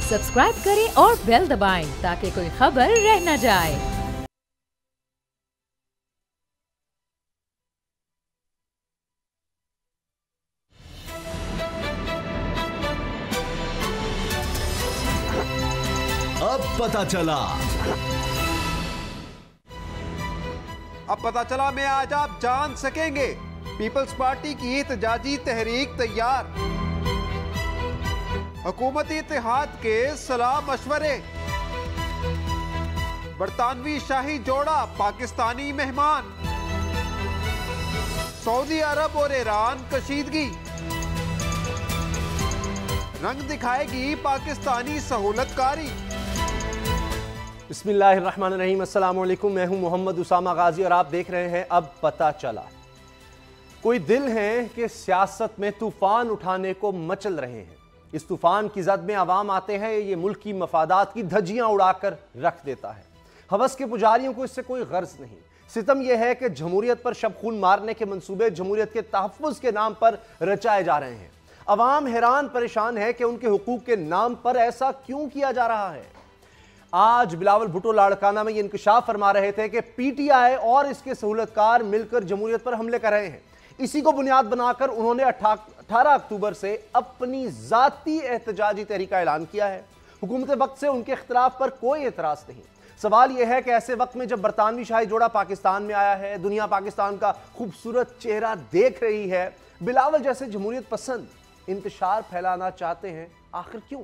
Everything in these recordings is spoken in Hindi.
सब्सक्राइब करें और बेल दबाएं ताकि कोई खबर रह न जाए। अब पता चला में आज आप जान सकेंगे। पीपल्स पार्टी की एहतजाजी तहरीक तैयार। हुकूमती इत्तेहाद के सलाह मशवरे। बरतानवी शाही जोड़ा पाकिस्तानी मेहमान। सऊदी अरब और ईरान कशीदगी। रंग दिखाएगी पाकिस्तानी सहूलतकारी। बिस्मिल्लाहिर्रहमानिर्रहीम, अस्सलाम वालेकुम। मैं हूं मोहम्मद उसामा गाजी और आप देख रहे हैं अब पता चला। कोई दिल हैं कि सियासत में तूफान उठाने को मचल रहे हैं। इस तूफान की जद में आवाम आते हैं, ये मुल्क की मफादात की धज्जियां उड़ाकर रख देता है। हवस के पुजारियों को इससे कोई गर्ज नहीं। सितम यह है कि जमहूरियत पर शब खून मारने के मंसूबे जमहूरियत के तहफ़्फ़ुज़ के नाम पर रचाए जा रहे हैं। अवाम हैरान परेशान है कि उनके हुकूक के नाम पर ऐसा क्यों किया जा रहा है। आज बिलावल भुट्टो लाड़काना में ये इंकशाफ फरमा रहे थे कि पीटीआई और इसके सहूलतकार मिलकर जमहूरियत पर हमले कर रहे हैं। इसी को बुनियाद बनाकर उन्होंने 18 अक्टूबर से अपनी जाती एहतजाजी तहरीक का ऐलान किया है। हुकूमत वक्त से उनके खिलाफ पर कोई एतराज नहीं। सवाल यह है कि ऐसे वक्त में जब बरतानवी शाही जोड़ा पाकिस्तान में आया है, दुनिया पाकिस्तान का खूबसूरत चेहरा देख रही है, बिलावल जैसे जमहूरियत पसंद इंतशार फैलाना चाहते हैं, आखिर क्यों?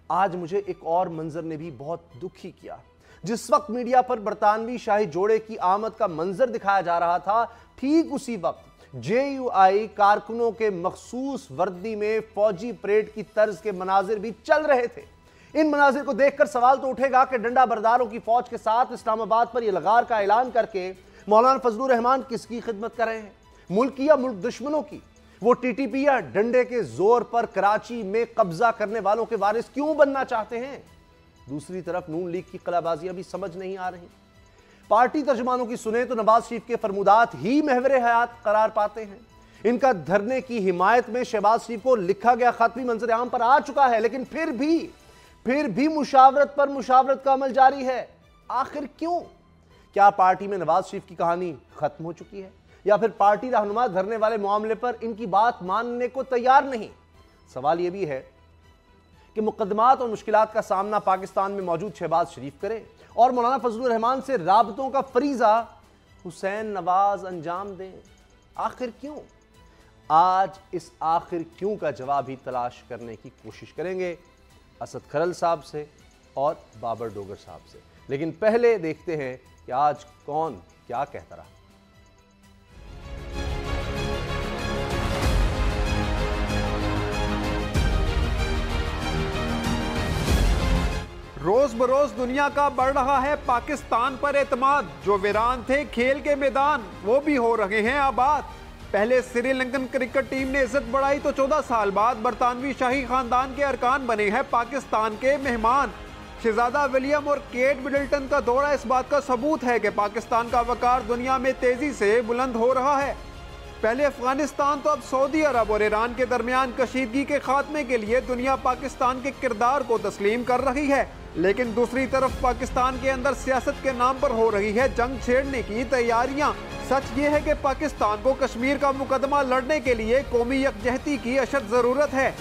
आज मुझे एक और मंजर ने भी बहुत दुखी किया। जिस वक्त मीडिया पर बरतानवी शाही जोड़े की आमद का मंजर दिखाया जा रहा था, ठीक उसी वक्त JUI कारकुनों के मखसूस वर्दी में फौजी परेड की तर्ज के मनाजिर भी चल रहे थे। इन मनाजिर को देखकर सवाल तो उठेगा कि डंडा बरदारों की फौज के साथ इस्लामाबाद पर यह लगार का ऐलान करके मौलाना फजलुर रहमान किसकी खिदमत कर रहे हैं, मुल्क की या मुल्क दुश्मनों की? वो TTP या डंडे के जोर पर कराची में कब्जा करने वालों के वारिस क्यों बनना चाहते हैं? दूसरी तरफ नून लीग की कलाबाजियां भी समझ नहीं आ रही। पार्टी तर्जुमानों की सुने तो नवाज शरीफ के फरमुदात ही महवरे हयात करार पाते हैं। इनका धरने की हिमायत में शहबाज शरीफ को लिखा गया खत भी मंजर आम पर आ चुका है, लेकिन फिर भी मुशावरत पर मुशावरत का अमल जारी है। आखिर क्यों? क्या पार्टी में नवाज शरीफ की कहानी खत्म हो चुकी है, या फिर पार्टी रहनुमा धरने वाले मामले पर इनकी बात मानने को तैयार नहीं? सवाल यह भी है कि मुकदमात और मुश्किलात का सामना पाकिस्तान में मौजूद शहबाज शरीफ करें और मौलाना फजलुर रहमान से राबतों का फरीजा हुसैन नवाज अंजाम दें। आखिर क्यों? आज इस आखिर क्यों का जवाब ही तलाश करने की कोशिश करेंगे असद खरल साहब से और बाबर डोगर साहब से। लेकिन पहले देखते हैं कि आज कौन क्या कहता रहा। रोज बरोज दुनिया का बढ़ रहा है पाकिस्तान पर एतमाद। जो वीरान थे खेल के मैदान, वो भी हो रहे हैं आबाद। पहले श्रीलंकन क्रिकेट टीम ने इज्जत बढ़ाई तो 14 साल बाद बरतानवी शाही खानदान के अरकान बने हैं पाकिस्तान के मेहमान। शहजादा विलियम और केट मिडल्टन का दौरा इस बात का सबूत है कि पाकिस्तान का वकार दुनिया में तेजी से बुलंद हो रहा है। पहले अफगानिस्तान तो अब सऊदी अरब और ईरान के दरमियान कशीदगी के खात्मे के लिए दुनिया पाकिस्तान के किरदार को तस्लीम कर रही है, लेकिन दूसरी तरफ पाकिस्तान के अंदर सियासत के नाम पर हो रही है जंग छेड़ने की तैयारियां। सच ये है कि पाकिस्तान को कश्मीर का मुकदमा लड़ने के लिए कौमी यकजहती की अशद जरूरत है,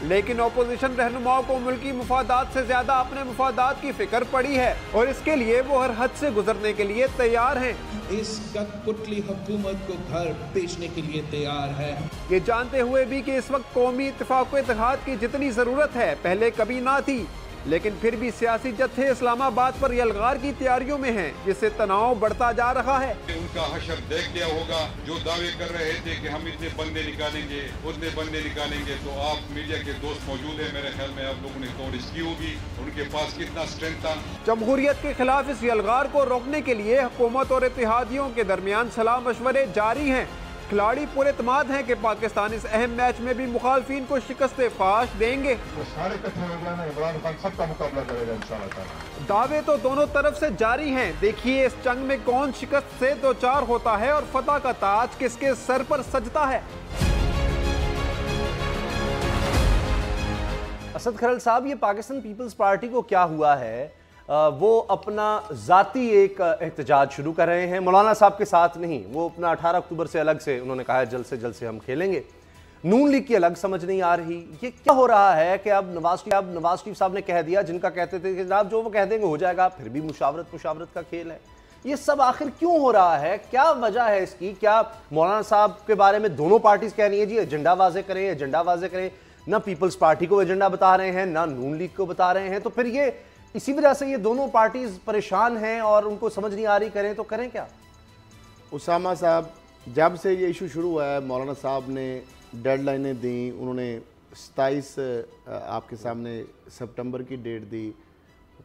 लेकिन अपोजिशन रहनुमाओं को मुल्की मुफादात से ज्यादा अपने मुफादात की फिक्र पड़ी है और इसके लिए वो हर हद से गुजरने के लिए तैयार हैं। इस कठपुतली हुकूमत को घर बेचने के लिए तैयार है, ये जानते हुए भी कि इस वक्त कौमी इत्तेफाक व इत्तेहाद की जितनी जरूरत है पहले कभी ना थी, लेकिन फिर भी सियासी जत्थे इस्लामाबाद पर यलगार की तैयारियों में हैं, जिससे तनाव बढ़ता जा रहा है। उनका हशर देख लिया होगा, जो दावे कर रहे थे कि हम इतने बंदे निकालेंगे उतने बंदे निकालेंगे, तो आप मीडिया के दोस्त मौजूद हैं, मेरे ख्याल में आप लोगों ने तोड़ इसकी होगी, उनके पास कितना स्ट्रेंथ था। जमहूरियत के खिलाफ इस यलगार को रोकने के लिए हुकूमत और इत्तेहादियों के दरमियान सलाह मशवरे जारी हैं। खिलाड़ी पूरे एतमाद हैं कि पाकिस्तान इस अहम मैच में भी मुखालफिन को शिकस्त फाश देंगे। तो सारे इकट्ठे हो गए ना, इमरान खान सबका मुकाबला करेगा इंशाअल्लाह। दावे तो दोनों तरफ से जारी हैं। देखिए इस जंग में कौन शिकस्त से दो चार होता है और फतह का ताज किसके सर पर सजता है। असद खरल साहब, ये पाकिस्तान पीपल्स पार्टी को क्या हुआ है? वो अपना ज़ाती एक एहतजाज शुरू कर रहे हैं, मौलाना साहब के साथ नहीं। वो अपना 18 अक्टूबर से अलग से उन्होंने कहा है जल्द से हम खेलेंगे। नून लीग की अलग समझ नहीं आ रही। ये क्या हो रहा है कि अब नवाज शरीफ साहब ने कह दिया, जिनका कहते थे कि जनाब जो वो कह देंगे हो जाएगा, फिर भी मुशावरत का खेल है। ये सब आखिर क्यों हो रहा है? क्या वजह है इसकी? क्या मौलाना साहब के बारे में दोनों पार्टीज कह रही है जी एजेंडा वाजे करें, ना पीपल्स पार्टी को एजेंडा बता रहे हैं, ना नून लीग को बता रहे हैं, तो फिर ये इसी वजह से ये दोनों पार्टीज परेशान हैं और उनको समझ नहीं आ रही, करें तो करें क्या? उसामा साहब, जब से ये इशू शुरू हुआ है, मौलाना साहब ने डेडलाइनें दी। उन्होंने 27 आपके सामने सितंबर की डेट दी,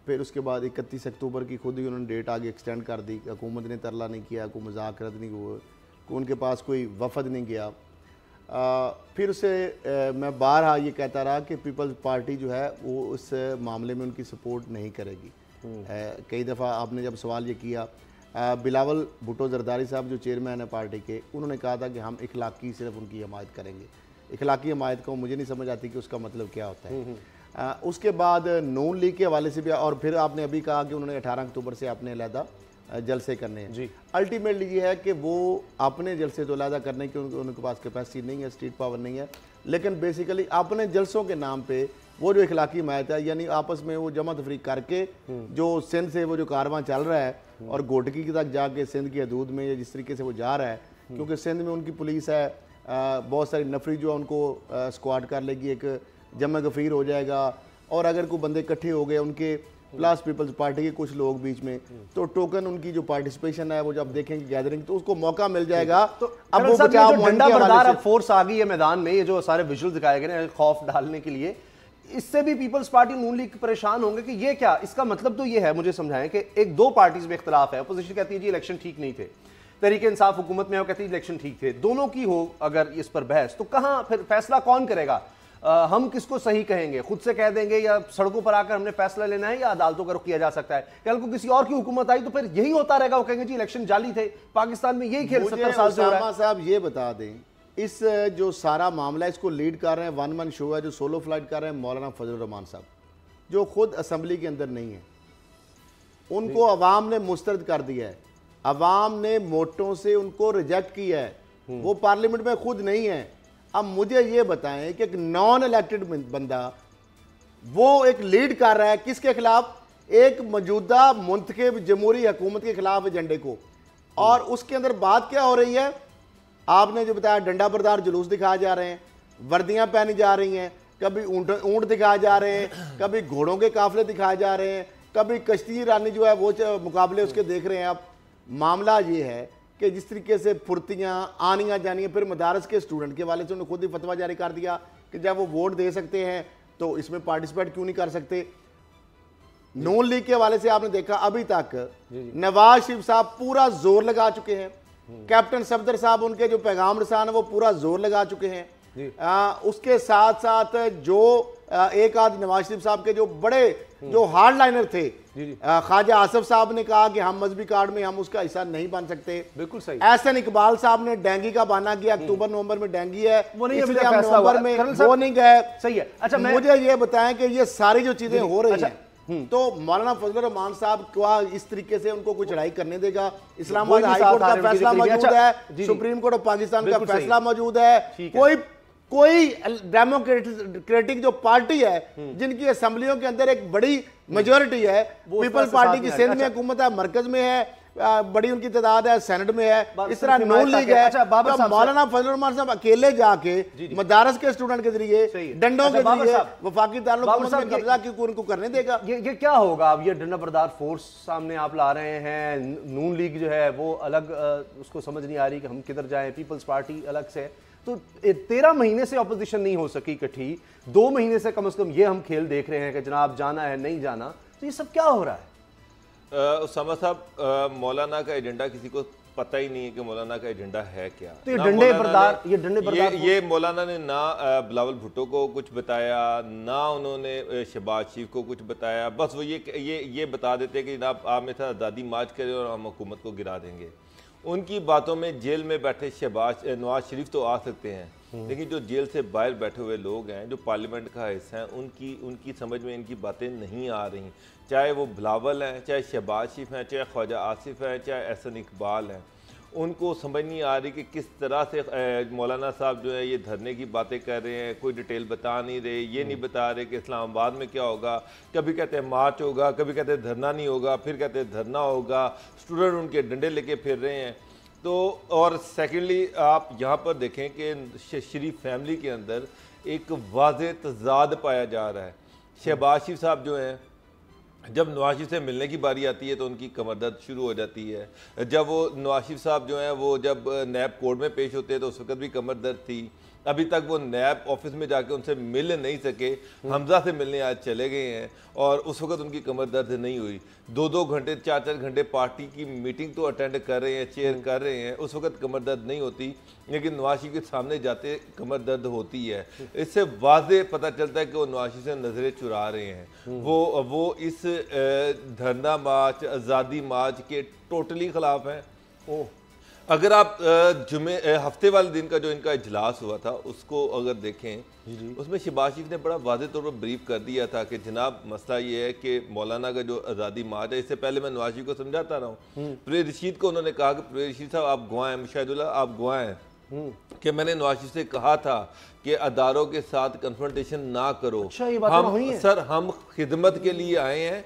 फिर उसके बाद 31 अक्टूबर की खुद ही उन्होंने डेट आगे एक्सटेंड कर दी। हुकूमत ने तरला नहीं किया, कोई मुज़ाकरत नहीं हुआ, उनके पास कोई वफद नहीं गया। फिर उससे मैं बारहा ये कहता रहा कि पीपल्स पार्टी जो है वो उस मामले में उनकी सपोर्ट नहीं करेगी। कई दफ़ा आपने जब सवाल ये किया, बिलावल भुट्टो जरदारी साहब जो चेयरमैन है पार्टी के, उन्होंने कहा था कि हम इखलाकी सिर्फ उनकी हमायत करेंगे। इखलाकी हमायत को मुझे नहीं समझ आती कि उसका मतलब क्या होता है। उसके बाद नून लीग के हवाले से भी, और फिर आपने अभी कहा कि उन्होंने 18 अक्टूबर से अपने अलहदा जलसे करने हैं जी। अल्टीमेटली ये है कि वो अपने जलसे तो अलहदा करने की उनके पास कैपेसिटी नहीं है, स्टेट पावर नहीं है, लेकिन बेसिकली अपने जलसों के नाम पे वो जो इखलाकी हिमायत है, यानी आपस में वो जमा तफरीक करके जो सिंध से वो जो कारवां चल रहा है और गोटकी तक जाके सिंध की हदूद में या जिस तरीके से वो जा रहा है, क्योंकि सिंध में उनकी पुलिस है, बहुत सारी नफरी जो है उनको स्क्वाड कर लेगी, एक जमा गफीर हो जाएगा, और अगर कोई बंदे इकट्ठे हो गए उनके प्लस पीपल्स पार्टी के कुछ लोग बीच में, तो टोकन उनकी जो पार्टिसिपेशन है वो जब देखेंगे गैदरिंग तो उसको मौका मिल जाएगा। तो अब वो डंडा बरदार अब फोर्स आ गई है मैदान में, ये जो सारे विजुअल दिखाए गए ना खौफ डालने के लिए, इससे भी पीपल्स पार्टी नून लीग परेशान होंगे कि ये क्या, इसका मतलब तो ये है, मुझे समझाएं कि एक दो पार्टीज में इख्तलाफ है। अपोजिशन कहती है जी इलेक्शन ठीक नहीं थे, तहरीक इंसाफ हुकूमत में कहती है इलेक्शन ठीक थे, दोनों की हो अगर इस पर बहस, तो कहां फिर फैसला कौन करेगा? हम किसको सही कहेंगे? खुद से कह देंगे या सड़कों पर आकर हमने फैसला लेना है, या अदालतों का रुख किया जा सकता है? कल को किसी और की हुकूमत आई तो फिर यही होता रहेगा, वो कहेंगे जी इलेक्शन जाली थे। पाकिस्तान में यही खेल 70 साल से हो रहा है। साहब ये बता दें, इस जो सारा मामला इसको लीड कर रहे हैं, वन मन शो है जो सोलो फ्लाइट कर रहे हैं मौलाना फजल रहमान साहब, जो खुद असम्बली के अंदर नहीं है। उनको अवाम ने मुस्तरद कर दिया है, अवाम ने वोटों से उनको रिजेक्ट किया है, वो पार्लियामेंट में खुद नहीं है। अब मुझे ये बताएं कि एक नॉन इलेक्टेड बंदा वो एक लीड कर रहा है किसके खिलाफ? एक मौजूदा मुंतखब जमहूरी हुकूमत के खिलाफ एजेंडे को, और उसके अंदर बात क्या हो रही है? आपने जो बताया डंडा बरदार जुलूस दिखाए जा रहे हैं, वर्दियां पहनी जा रही हैं, कभी ऊंट दिखाए जा रहे हैं, कभी घोड़ों के काफिले दिखाए जा रहे हैं, कभी कश्ती रानी जो है वो मुकाबले उसके देख रहे हैं आप। मामला ये है कि जिस तरीके से फुर्तियाँ आनियाँ जानियाँ, फिर मदारस के स्टूडेंट के वाले से उन्होंने खुद ही फतवा जारी कर दिया कि जब वो वोट दे सकते हैं तो इसमें पार्टिसिपेट क्यों नहीं कर सकते। नून लीग के हवाले से आपने देखा अभी तक नवाज शरीफ साहब पूरा जोर लगा चुके हैं, कैप्टन सफदर साहब उनके जो पैगाम रसान है वो पूरा जोर लगा चुके हैं। उसके साथ साथ जो एक आध नवाज शरीफ साहब के जो बड़े जो हार्ड लाइनर थे, ख्वाजा आसिफ साहब ने कहा कि हम मजहबी कार्ड में हम उसका हिस्सा नहीं बन सकते। बिल्कुल सही। एहसन इकबाल साहब ने डेंगी का बहाना किया, अक्टूबर नवंबर में डेंगी है, वो नहीं, इसलिए हम नवंबर में वो नहीं गए। सही है। अच्छा, मुझे ये बताएं कि ये सारी जो चीजें हो रही हैं, तो मौलाना फजल रहमान साहब क्या इस तरीके से उनको कोई चढ़ाई करने देगा? इस्लामाबाद हाई कोर्ट का फैसला मौजूद है, सुप्रीम कोर्ट ऑफ पाकिस्तान का फैसला मौजूद है, कोई डेमोक्रेटिक जो पार्टी है जिनकी असेंबलियों के अंदर एक बड़ी मेजोरिटी है, पीपल्स पार्टी की सिंध में हुकूमत है, मरकज में है, बड़ी उनकी तादाद है, सेनेट में है, इस तरह नून लीग है। तो मौलाना फजल रहमान साहब अकेले जाके मदारस के स्टूडेंट के जरिए डंडों के जरिए वफाकी ताल्लुक में कब्जा क्यों उनको करने देगा? ये क्या होगा? अब ये डंडा बरदार फोर्स सामने आप ला रहे हैं, नून लीग जो है वो अलग, उसको समझ नहीं आ रही कि हम किधर जाएं, पीपल्स पार्टी अलग से। तो 13 महीने से ऑपोजिशन नहीं हो सकी इकट्ठी, 2 महीने से कम ये हम खेल देख रहे हैं कि जनाब जाना है नहीं जाना, तो ये सब क्या हो रहा है? उसामा साहब, मौलाना का एजेंडा किसी को पता ही नहीं है कि मौलाना का एजेंडा है क्या। तो ये डंडे बरदार ये मौलाना ने ना बिलावल भुट्टो को कुछ बताया, ना उन्होंने शहबाज शरीफ को कुछ बताया, बस वो ये बता देते कि जनाब आप मेरे साथ आज़ादी मार्च करें और हम हुकूमत को गिरा देंगे। उनकी बातों में जेल में बैठे नवाज शरीफ तो आ सकते हैं, लेकिन जो जेल से बाहर बैठे हुए लोग हैं, जो पार्लियामेंट का हिस्सा हैं, उनकी समझ में इनकी बातें नहीं आ रही। चाहे वो बिलावल हैं, चाहे शहबाज शरीफ हैं, चाहे ख्वाजा आसिफ हैं, चाहे एहसन इकबाल हैं, उनको समझ नहीं आ रही कि किस तरह से मौलाना साहब जो है ये धरने की बातें कर रहे हैं, कोई डिटेल बता नहीं रहे, ये नहीं बता रहे कि इस्लामाबाद में क्या होगा। कभी कहते हैं मार्च होगा, कभी कहते हैं धरना नहीं होगा, फिर कहते हैं धरना होगा, स्टूडेंट उनके डंडे लेके फिर रहे हैं। तो और सेकेंडली आप यहाँ पर देखें कि शरीफ फैमिली के अंदर एक वाज़ेह तज़ाद पाया जा रहा है। शहबाज शरीफ साहब जो हैं, जब नवाज शरीफ से मिलने की बारी आती है तो उनकी कमर दर्द शुरू हो जाती है। जब वो नवाज शरीफ साहब जो हैं वो जब नैब कोर्ट में पेश होते हैं तो उस वक्त भी कमर दर्द थी। अभी तक वो नैब ऑफिस में जाके उनसे मिल नहीं सके, हमजा से मिलने आज चले गए हैं और उस वक्त उनकी कमर दर्द नहीं हुई। 2-2 घंटे 4-4 घंटे पार्टी की मीटिंग तो अटेंड कर रहे हैं, चेयर कर रहे हैं, उस वक्त कमर दर्द नहीं होती, लेकिन नवाज शरीफ के सामने जाते कमर दर्द होती है। इससे वाज़े पता चलता है कि वो नवाज शरीफ से नजरें चुरा रहे हैं। वो इस धरना मार्च, आज़ादी मार्च के टोटली खिलाफ हैं। अगर आप हफ्ते वाले दिन का जो इनका इजलास हुआ था उसको अगर देखें, उसमें शहबाज शरीफ ने बड़ा वाज़े तौर पर ब्रीफ कर दिया था कि जनाब मसला ये है कि मौलाना का जो आज़ादी मार्च है, इससे पहले मैं नवाज शरीफ को समझाता रहा हूँ, परवेज़ रशीद को उन्होंने कहा कि परवेज़ रशीद साहब आप गवाह हैं, मुशाहिदुल्लाह आप गवाह हैं कि मैंने नवाज शरीफ से कहा था कि अदारों के साथ कन्फ्रंटेशन ना करो। अच्छा, ये बातें हुई हैं? सर हम खिदमत के लिए आए हैं,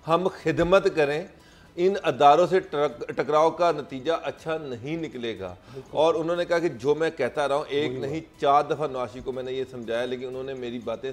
हम खिदमत करें, इन अदारों से टकराव का नतीजा अच्छा नहीं निकलेगा। और उन्होंने कहा कि जो मैं कहता रहा हूँ, एक नहीं 4 दफ़ा नवाज शरीफ को मैंने ये समझाया, लेकिन उन्होंने मेरी बातें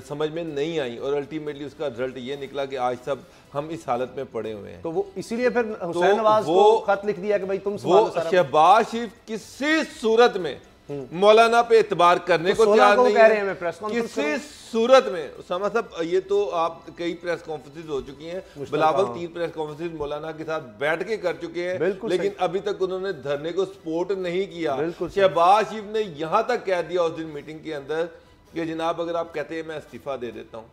समझ में नहीं आई और अल्टीमेटली उसका रिजल्ट ये निकला कि आज सब हम इस हालत में पड़े हुए हैं। तो वो इसीलिए फिर हुसैन नवाज को खत लिख दिया कि भाई तुम वो शहबाज शरीफ किसी सूरत में मौलाना पे इतबार करने को तैयार नहीं है, किसी सूरत में। उसामा साहब, ये तो आप कई प्रेस कॉन्फ्रेंसेस हो चुकी हैं, बिलावल 3 प्रेस कॉन्फ्रेंसेस मौलाना के साथ बैठ के कर चुके हैं, लेकिन अभी तक उन्होंने धरने को सपोर्ट नहीं किया। शहबाज शरीफ ने यहां तक कह दिया उस दिन मीटिंग के अंदर कि जनाब अगर आप कहते हैं मैं इस्तीफा दे देता हूं,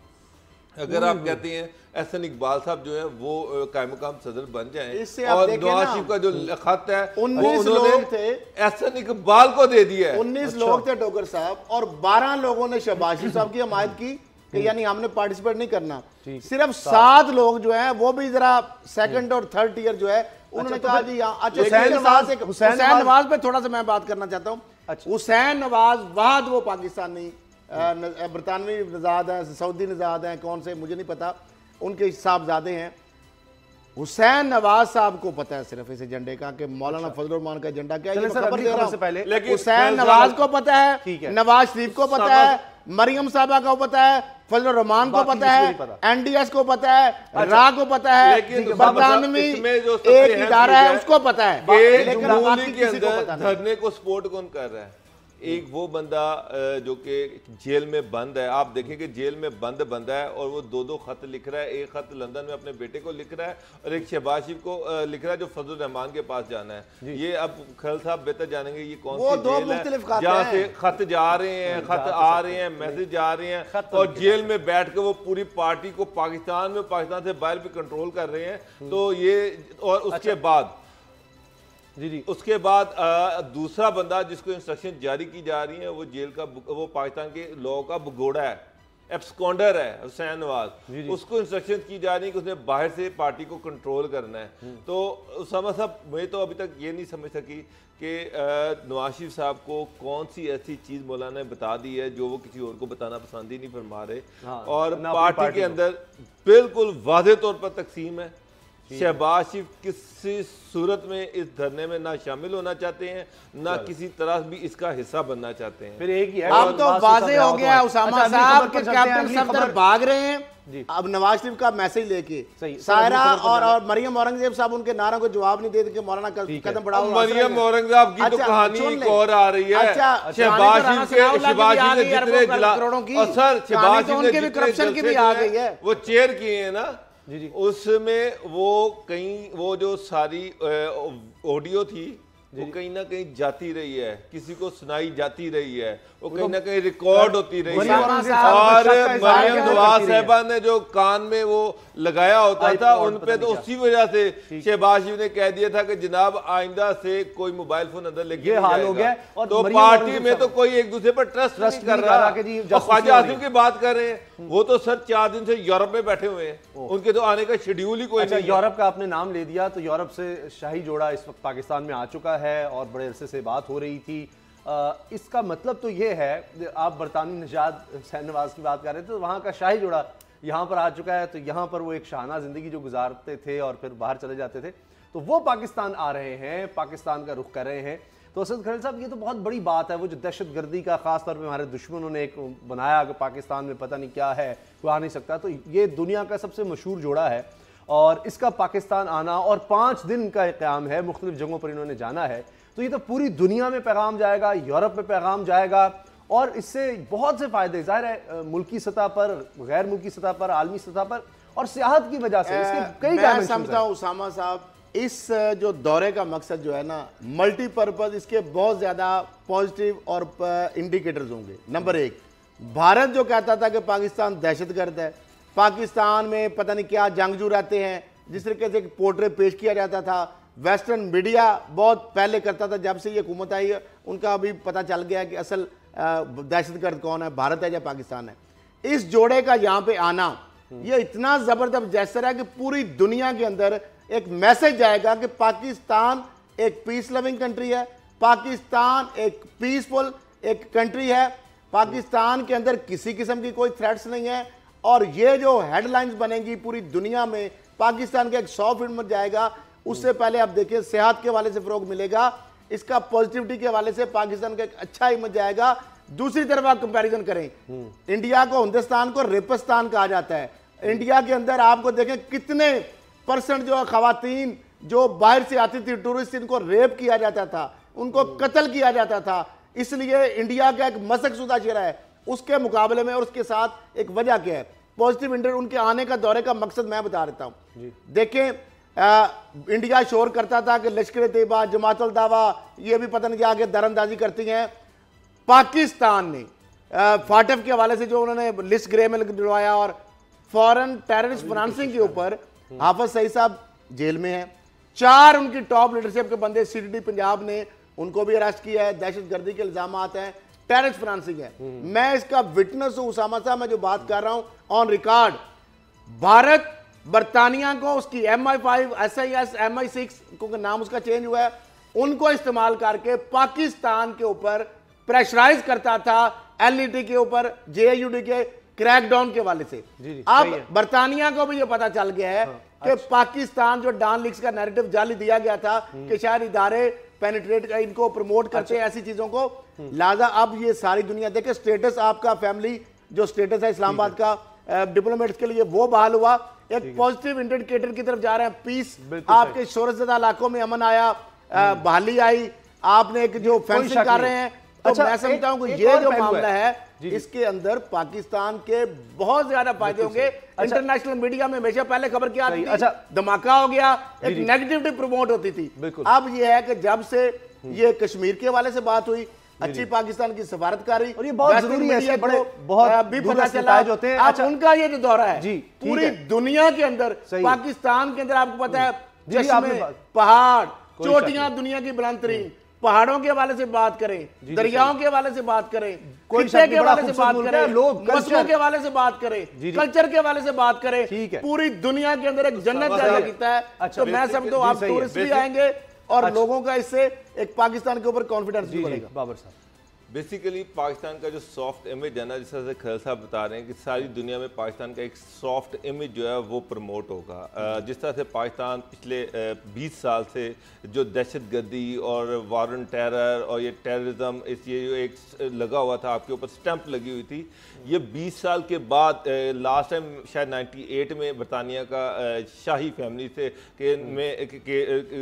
अगर आप कहते हैं एहसन इकबाल साहब जो है वो कायम मुकाम सदर बन जाएं, और नवाज शरीफ का जो खत है 19 लोग थे, एहसन इकबाल को दे दिया है। 19 लोग थे डोगर साहब, और 12 लोगों ने शहबाज शरीफ साहब की हमायत की कि यानी हमने पार्टिसिपेट नहीं करना। सिर्फ 7 लोग जो है वो भी जरा सेकंड और थर्ड टियर जो है उन्होंने कहा जी अच्छा। हुसैन नवाज पे थोड़ा सा मैं बात करना चाहता हूँ। हुसैन नवाज वाद वो पाकिस्तानी बरतानवी नजाद हैं, सऊदी नजाद हैं, कौन से मुझे नहीं पता, उनके साहबजादे हैं। हुसैन नवाज साहब को पता है सिर्फ इस एजेंडे का कि मौलाना फजल रहमान का एजेंडा क्या है, खबर दे रहा हूं। हुसैन नवाज को पता है, नवाज शरीफ को पता है, मरियम साहबा को पता है, फजल रहमान को पता है, एनडीएस को पता है, रा को पता है, बरतानवी एक इदारा है उसको पता है, लेकिन धरने को सपोर्ट कौन कर रहा है? एक वो बंदा जो कि जेल में बंद है, आप देखें कि जेल में बंद है और वो 2-2 खत लिख रहा है। एक खत लंदन में अपने बेटे को लिख रहा है और एक शहबाज शरीफ को लिख रहा है जो फजल रहमान के पास जाना है। ये अब खल साहब बेहतर जानेंगे ये कौन सी जेल है जहाँ से खत जा रहे हैं, खत आ रहे हैं, मैसेज जा रहे हैं, और जेल में बैठ के वो पूरी पार्टी को पाकिस्तान से बाहर भी कंट्रोल कर रहे हैं। तो ये और उसके बाद उसके बाद दूसरा बंदा जिसको इंस्ट्रक्शन जारी की जा रही है वो जेल का, वो पाकिस्तान के लॉ का भगोड़ा है, एब्सकॉन्डर है हुसैन नवाज। उसको इंस्ट्रक्शन की जा रही है कि उसने बाहर से पार्टी को कंट्रोल करना है। तो उसामा साहब, मैं तो अभी तक ये नहीं समझ सकी कि नवाज शरीफ साहब को कौन सी ऐसी चीज़ मौलाना ने बता दी है जो वो किसी और को बताना पसंद ही नहीं फरमा रहे। और पार्टी के अंदर बिल्कुल वाज़ेह तौर पर तकसीम है। शहबाज शरीफ किसी सूरत में इस धरने में ना शामिल होना चाहते हैं, ना किसी तरह भी इसका हिस्सा बनना चाहते हैं। फिर एक ही है, अब तो वाज़ेह हो गया उसामा साहब के कैप्टन सफदर भाग रहे हैं अब नवाज शरीफ का मैसेज लेके। सायरा और मरियम औरंगजेब साहब उनके नारों को जवाब नहीं देते कि मौलाना कदम बढ़ाओ। मरियम औरंगजेब की तो कहानी एक और आ रही है। शहबाज शरीफ ने जितने करोड़ों की, और सर शहबाज शरीफ ने करप्शन की भी आ गई है, वो चेयर किए हैं ना, उसमें वो जो सारी ऑडियो थी वो कहीं ना कहीं जाती रही है, किसी को सुनाई जाती रही है, वो कहीं ना कहीं रिकॉर्ड होती रही है। और मरियम नवाज साहिबा ने जो कान में वो लगाया होता था उन पे, तो उसी वजह से शहबाज शरीफ ने कह दिया था कि जनाब आइंदा से कोई मोबाइल फोन अंदर लेके हाल हो गया। और तो पार्टी में तो कोई एक दूसरे पर ट्रस्ट नहीं कर रहा। ख्वाजा आसिफ की बात कर रहे हैं, वो तो सर 4 दिन से यूरोप में बैठे हुए हैं, उनके तो आने का शेड्यूल ही कोई नहीं। यूरोप का आपने नाम ले दिया, तो यूरोप से शाही जोड़ा इस वक्त पाकिस्तान में आ चुका है और बड़े अरसे से बात हो रही थी। इसका मतलब तो ये है, आप बरतानी निजात हुसैन नवाज की बात कर रहे थे, तो वहाँ का शाही जोड़ा यहाँ पर आ चुका है। तो यहाँ पर वो एक शाहाना ज़िंदगी जो गुजारते थे और फिर बाहर चले जाते थे, तो वो पाकिस्तान आ रहे हैं, पाकिस्तान का रुख कर रहे हैं। तो असद खलील साहब, ये तो बहुत बड़ी बात है। वो जो दहशतगर्दी का ख़ास तौर पे हमारे दुश्मनों ने एक बनाया कि पाकिस्तान में पता नहीं क्या है, कोई आ नहीं सकता, तो ये दुनिया का सबसे मशहूर जोड़ा है और इसका पाकिस्तान आना और 5 दिन का क़याम है, मुख्तलिफ जगहों पर इन्होंने जाना है। तो ये तो पूरी दुनिया में पैगाम जाएगा, यूरोप में पैगाम जाएगा और इससे बहुत से फ़ायदे ज़ाहिर है, मुल्की सतह पर, गैर मुल्की सतह पर, आलमी सतह पर और सियाहत की वजह से इसके कई मैं समझता हूँ उसामा साहब, इस जो दौरे का मकसद जो है ना, मल्टीपर्पज़, इसके बहुत ज़्यादा पॉजिटिव और इंडिकेटर्स होंगे। नंबर 1, भारत जो कहता था कि पाकिस्तान दहशतगर्द है, पाकिस्तान में पता नहीं क्या जंगजू रहते हैं, जिस तरीके से पोर्ट्रेट पेश किया जाता था, वेस्टर्न मीडिया बहुत पहले करता था, जब से ये हुकूमत आई है उनका अभी पता चल गया कि असल दहशतगर्द कौन है, भारत है या पाकिस्तान है। इस जोड़े का यहाँ पे आना ये इतना ज़बरदस्त जेस्चर है कि पूरी दुनिया के अंदर एक मैसेज जाएगा कि पाकिस्तान एक पीस लविंग कंट्री है, पाकिस्तान एक पीसफुल एक कंट्री है, पाकिस्तान के अंदर किसी किस्म की कोई थ्रेट्स नहीं है। और ये जो हेडलाइंस बनेंगी पूरी दुनिया में, पाकिस्तान का एक 100 फीट में जाएगा। उससे पहले आप देखिए सेहत के हवाले से फ़रोग मिलेगा, इसका पॉजिटिविटी के हवाले से पाकिस्तान का एक अच्छा इमेज जाएगा। दूसरी तरफ आप कंपैरिजन करें, इंडिया को, हिंदुस्तान को रेपिस्तान कहा जाता है। इंडिया के अंदर आपको देखें कितने % जो खवातीन जो बाहर से आती थी टूरिस्ट, इनको रेप किया जाता था, उनको कत्ल किया जाता था। इसलिए इंडिया का एक मशक़शुदा चेहरा है उसके मुकाबले में, और उसके साथ एक वजह क्या है, पॉजिटिव इंटर उनके आने का दौरे का मकसद मैं बता देता हूँ। देखें, इंडिया शोर करता था कि लश्कर तैयबा, जमात अल दावा ये भी पता नहीं क्या आगे दरअंदाजी करती हैं। पाकिस्तान ने फाटफ के हवाले से जो उन्होंने लिस्ट ग्रे में डलवाया और फॉरेन टेररिस्ट फाइनेंसिंग के ऊपर हाफिज सईद साहब जेल में हैं, 4 उनकी टॉप लीडरशिप के बंदे सीटीडी पंजाब ने उनको भी अरेस्ट किया है, दहशतगर्दी के इल्जाम हैं, टेररिस्ट फाइनेंसिंग है। मैं इसका विटनेस हूं उसामा साहब, मैं जो बात कर रहा हूं ऑन रिकॉर्ड। भारत बरतानिया को उसकी MI5, SIS, MI6 को नाम उसका चेंज हुआ है, उनको इस्तेमाल करके पाकिस्तान के ऊपर प्रेशराइज करता था, LET के ऊपर, JUD के क्रैकडाउन के वाले से। अब बरतानिया को भी ये पता चल गया है कि पाकिस्तान जो डॉन लीक्स का नैरेटिव जाली दिया गया था कि शायद इदारे पेनिट्रेट इनको प्रमोट करते हैं ऐसी चीजों को, लिहाजा अब ये सारी दुनिया देखे। स्टेटस आपका फैमिली जो स्टेटस है इस्लामाबाद का डिप्लोमेट्स के लिए वो बहाल हुआ, एक पॉजिटिव इंडिकेटर की तरफ जा रहे हैं। पीस, आपके शोरज़दा इलाकों में अमन आया, बहाली आई, आपने एक जो फेंसिंग कर रहे हैं, तो मैं समझता हूं कि ये जो मामला है इसके अंदर पाकिस्तान के बहुत ज्यादा फायदे होंगे। इंटरनेशनल मीडिया में हमेशा पहले खबर क्या आती थी, धमाका हो गया, एक नेगेटिविटी प्रमोट होती थी। अब ये है कि जब से ये कश्मीर के हवाले से बात हुई, अच्छी पाकिस्तान की सफारतकारी, और ये बहुत जरूरी है, बहुत भी पता चला होते हैं। अच्छा, उनका ये जो दौरा है पूरी दुनिया के अंदर, पाकिस्तान के अंदर आपको पता है चश्मे, पहाड़, चोटियां, दुनिया की बुलंद तरीन, पहाड़ों के हवाले से बात करें, दरियाओं के हवाले से बात करें, खित्ते के हवाले से बात करें, मौसमों के हवाले से बात करें, कल्चर के हवाले से बात करें, पूरी दुनिया के अंदर एक जन्नत जैसा दिखता है। तो मैं समझता हूं आप टूरिस्ट भी आएंगे और लोगों का इससे एक पाकिस्तान के ऊपर कॉन्फिडेंस भी बढ़ेगा। बाबर साहब, बेसिकली पाकिस्तान का जो सॉफ्ट इमेज है ना, जिस तरह से खैल साहब बता रहे हैं कि सारी दुनिया में पाकिस्तान का एक सॉफ्ट इमेज जो है वो प्रमोट होगा। जिस तरह से पाकिस्तान पिछले 20 साल से जो दहशतगर्दी और वार ऑन टेरर और ये टेररिज्म, इस ये जो एक लगा हुआ था, आपके ऊपर स्टैंप लगी हुई थी, ये 20 साल के बाद लास्ट टाइम शायद 98 में बरतानिया का शाही फैमिली से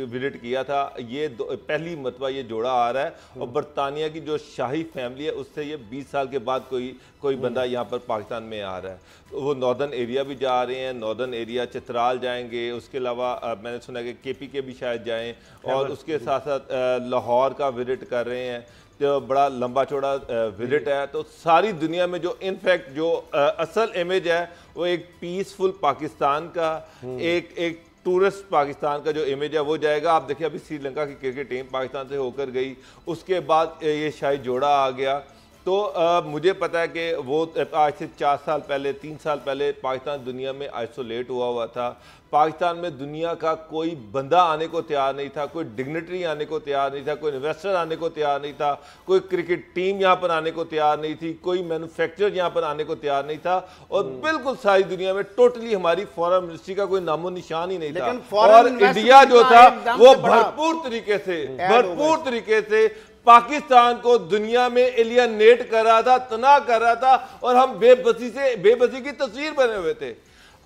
विजिट किया था, ये पहली मरतबा ये जोड़ा आ रहा है। और बरतानिया की जो शाही फैमिली है उससे ये 20 साल के बाद कोई बंदा यहाँ पर पाकिस्तान में आ रहा है। तो वो नॉर्दर्न एरिया भी जा रहे हैं, नॉर्दर्न एरिया चित्राल जाएंगे, उसके अलावा मैंने सुना कि KPK भी शायद जाएं, और उसके साथ साथ लाहौर का विजिट कर रहे हैं। जो बड़ा लंबा चौड़ा विजिट है, तो सारी दुनिया में जो इनफैक्ट जो असल इमेज है वो एक पीसफुल पाकिस्तान का, एक टूरिस्ट पाकिस्तान का जो इमेज है वो जाएगा। आप देखिए अभी श्रीलंका की क्रिकेट टीम पाकिस्तान से होकर गई, उसके बाद ये शाही जोड़ा आ गया। तो मुझे पता है कि वो आज से 4 साल पहले 3 साल पहले पाकिस्तान दुनिया में आइसोलेट हुआ था। पाकिस्तान में दुनिया का कोई बंदा आने को तैयार नहीं था, कोई डिग्नेटरी आने को तैयार नहीं था, कोई इन्वेस्टर आने को तैयार नहीं था, कोई क्रिकेट टीम यहाँ पर आने को तैयार नहीं थी, कोई मैन्युफैक्चरर यहाँ पर आने को तैयार नहीं था। और बिल्कुल सारी दुनिया में टोटली हमारी फॉरेन मिनिस्ट्री का कोई नामो निशान ही नहीं था। और इंडिया जो था वो भरपूर तरीके से पाकिस्तान को दुनिया में एलियनेट कर रहा था, तना कर रहा था, और हम बेबसी की तस्वीर बने हुए थे।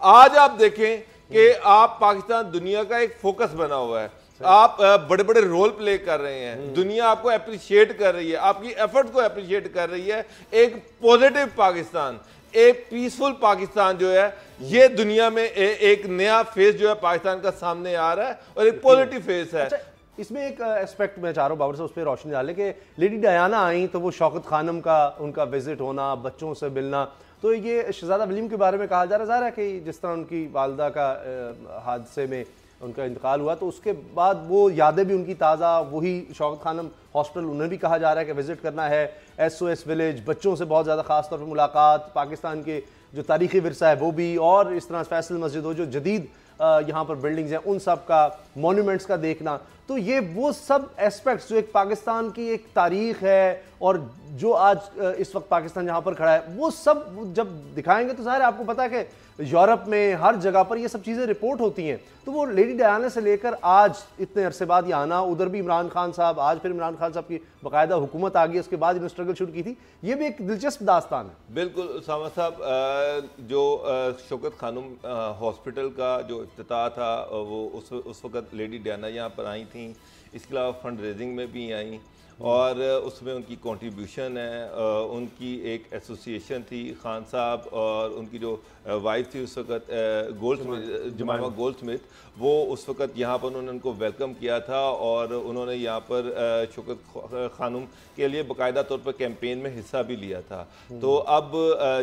आज आप देखें कि आप पाकिस्तान दुनिया का एक फोकस बना हुआ है, आप बड़े बड़े रोल प्ले कर रहे हैं, दुनिया आपको अप्रिशिएट कर रही है, आपकी एफर्ट को अप्रिशिएट कर रही है। एक पॉजिटिव पाकिस्तान, एक पीसफुल पाकिस्तान जो है, ये दुनिया में एक नया फेस जो है पाकिस्तान का सामने आ रहा है, और एक पॉजिटिव फेस है। इसमें एक एस्पेक्ट मैं चाह रहा हूँ बाबर से उस पर रोशनी डालें कि लेडी डायना आई तो वो शौकत खानम का उनका विजिट होना, बच्चों से मिलना, तो ये शहजादा वलीम के बारे में कहा जा रहा है कि जिस तरह उनकी वालदा का हादसे में उनका इंतकाल हुआ तो उसके बाद वो यादें भी उनकी ताज़ा, वही शौकत खानम हॉस्पिटल उन्हें भी कहा जा रहा है कि विजिट करना है, SOS विलेज, बच्चों से बहुत ज़्यादा ख़ास तौर पर मुलाकात, पाकिस्तान के जो तारीख़ी विरसा है वो भी, और इस तरह फैसल मस्जिद हो जो जदीद यहाँ पर बिल्डिंग्स हैं उन सब का, मॉन्यूमेंट्स का देखना। तो ये वो सब एस्पेक्ट्स जो एक पाकिस्तान की एक तारीख है और जो आज इस वक्त पाकिस्तान जहाँ पर खड़ा है वो सब जब दिखाएंगे तो ज़ाहिर है आपको पता है कि यूरोप में हर जगह पर ये सब चीज़ें रिपोर्ट होती हैं। तो वो लेडी डायना से लेकर आज इतने अरसे बाद ये आना, उधर भी इमरान खान साहब, आज फिर इमरान खान साहब की बाकायदा हुकूमत आ गई, उसके बाद इन्होंने स्ट्रगल शुरू की थी, ये भी एक दिलचस्प दास्तान है। बिल्कुल उसामा साहब, जो शौकत खानम हॉस्पिटल का जो इफ्तिताह था वो उस वक़्त लेडी डायना यहाँ पर आई थी, इसके अलावा फंड रेजिंग में भी आई, और उसमें उनकी कंट्रीब्यूशन है। उनकी एक एसोसिएशन थी, खान साहब और उनकी जो वाइफ थी उस वक़्त गोल्डस्मिथ, जमामा गोल्डस्मिथ, वो उस वक़्त यहाँ पर उन्होंने उनको वेलकम किया था, और उन्होंने यहाँ पर शौकत खानम के लिए बाकायदा तौर पर कैंपेन में हिस्सा भी लिया था। तो अब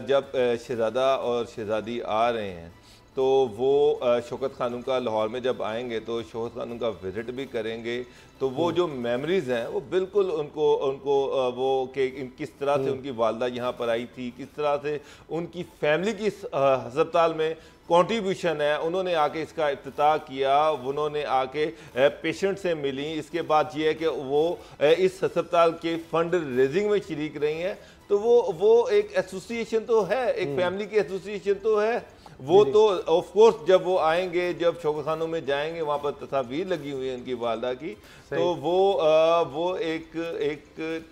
जब शहज़ादा और शहज़ादी आ रहे हैं तो वो शौकत खानम का लाहौर में जब आएंगे तो शौकत खानम का विज़िट भी करेंगे, तो वो जो मेमोरीज़ हैं वो बिल्कुल उनको वो कि किस तरह से उनकी वालदा यहाँ पर आई थी, किस तरह से उनकी फैमिली की अस्पताल में कंट्रीब्यूशन है, उन्होंने आके इसका इफ्तिताह किया, उन्होंने आके पेशेंट से मिली, इसके बाद ये है कि वो इस अस्पताल के फंड रेजिंग में शरीक रही हैं। तो वो एक एसोसिएशन तो है, एक फैमिली की एसोसिएशन तो है। वो तो ऑफ कोर्स जब वो आएंगे, जब शौकत खानों में जाएंगे, वहाँ पर तस्वीर लगी हुई है उनकी वालदा की, तो वो एक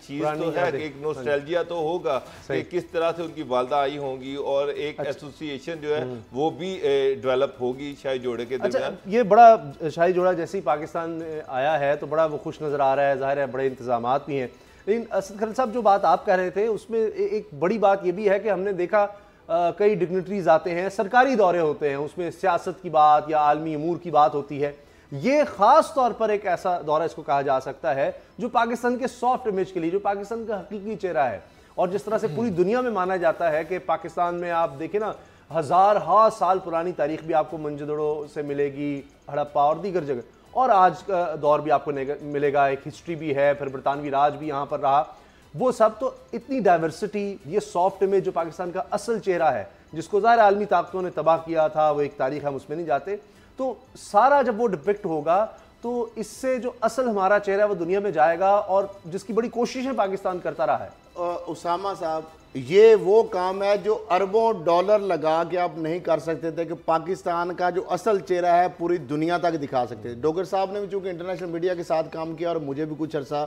चीज़ तो है, एक नोस्टैल्जिया तो होगा कि किस तरह से उनकी वालदा आई होंगी, और एक एसोसिएशन जो है वो भी डेवलप होगी शाही जोड़े के दरमियान। ये बड़ा शाही जोड़ा जैसे ही पाकिस्तान में आया है तो बड़ा वो खुश नज़र आ रहा है, ज़ाहिर है बड़े इंतजामात भी हैं। लेकिन असद खलील साहब जो बात आप कह रहे थे उसमें एक बड़ी बात ये भी है कि हमने देखा कई डिग्नेटरीज आते हैं, सरकारी दौरे होते हैं, उसमें सियासत की बात या आलमी अमूर की बात होती है। ये ख़ास तौर पर एक ऐसा दौरा इसको कहा जा सकता है जो पाकिस्तान के सॉफ्ट इमेज के लिए, जो पाकिस्तान का हकीकी चेहरा है, और जिस तरह से पूरी दुनिया में माना जाता है कि पाकिस्तान में आप देखें ना, हज़ार साल पुरानी तारीख भी आपको मंजदड़ों से मिलेगी, हड़प्पा और दीगर जगह, और आज का दौर भी आपको मिलेगा, एक हिस्ट्री भी है, फिर बरतानवी राज भी यहाँ पर रहा, वो सब। तो इतनी डाइवर्सिटी, ये सॉफ्ट इमेज जो पाकिस्तान का असल चेहरा है, जिसको ज़ाहिर आलमी ताकतों ने तबाह किया था, वो एक तारीख हम उसमें नहीं जाते, तो सारा जब वो डिपिक्ट होगा तो इससे जो असल हमारा चेहरा है वो दुनिया में जाएगा, और जिसकी बड़ी कोशिशें पाकिस्तान करता रहा है। उसामा साहब, ये वो काम है जो अरबों डॉलर लगा के आप नहीं कर सकते थे कि पाकिस्तान का जो असल चेहरा है पूरी दुनिया तक दिखा सकते थे। डोगर साहब ने भी चूंकि इंटरनेशनल मीडिया के साथ काम किया और मुझे भी कुछ अर्सा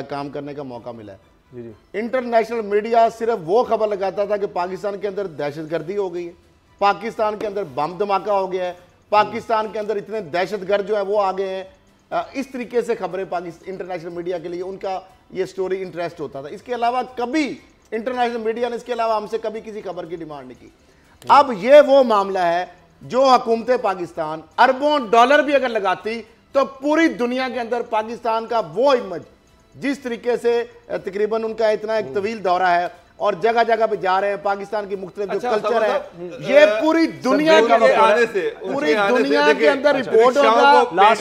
काम करने का मौका मिला है। इंटरनेशनल मीडिया सिर्फ वो खबर लगाता था कि पाकिस्तान के अंदर दहशतगर्दी हो गई है, पाकिस्तान के अंदर बम धमाका हो गया है, पाकिस्तान के अंदर इतने दहशतगर्द जो है वो आ गए हैं। इस तरीके से खबरें पाकिस्तान इंटरनेशनल मीडिया के लिए उनका ये स्टोरी इंटरेस्ट होता था। इसके अलावा कभी इंटरनेशनल मीडिया ने इसके अलावा हमसे कभी किसी खबर की डिमांड नहीं की। अब ये वो मामला है जो हुकूमत पाकिस्तान अरबों डॉलर भी अगर लगाती तो पूरी दुनिया के अंदर पाकिस्तान का वो इमेज जिस तरीके से तकरीबन उनका इतना एक तवील दौरा है और जगह जगह पे जा रहे हैं, पाकिस्तान की मुख्तलिफ जो कल्चर है ये पूरी दुनिया के आने से पूरी दुनिया के अंदर रिपोर्ट होगा।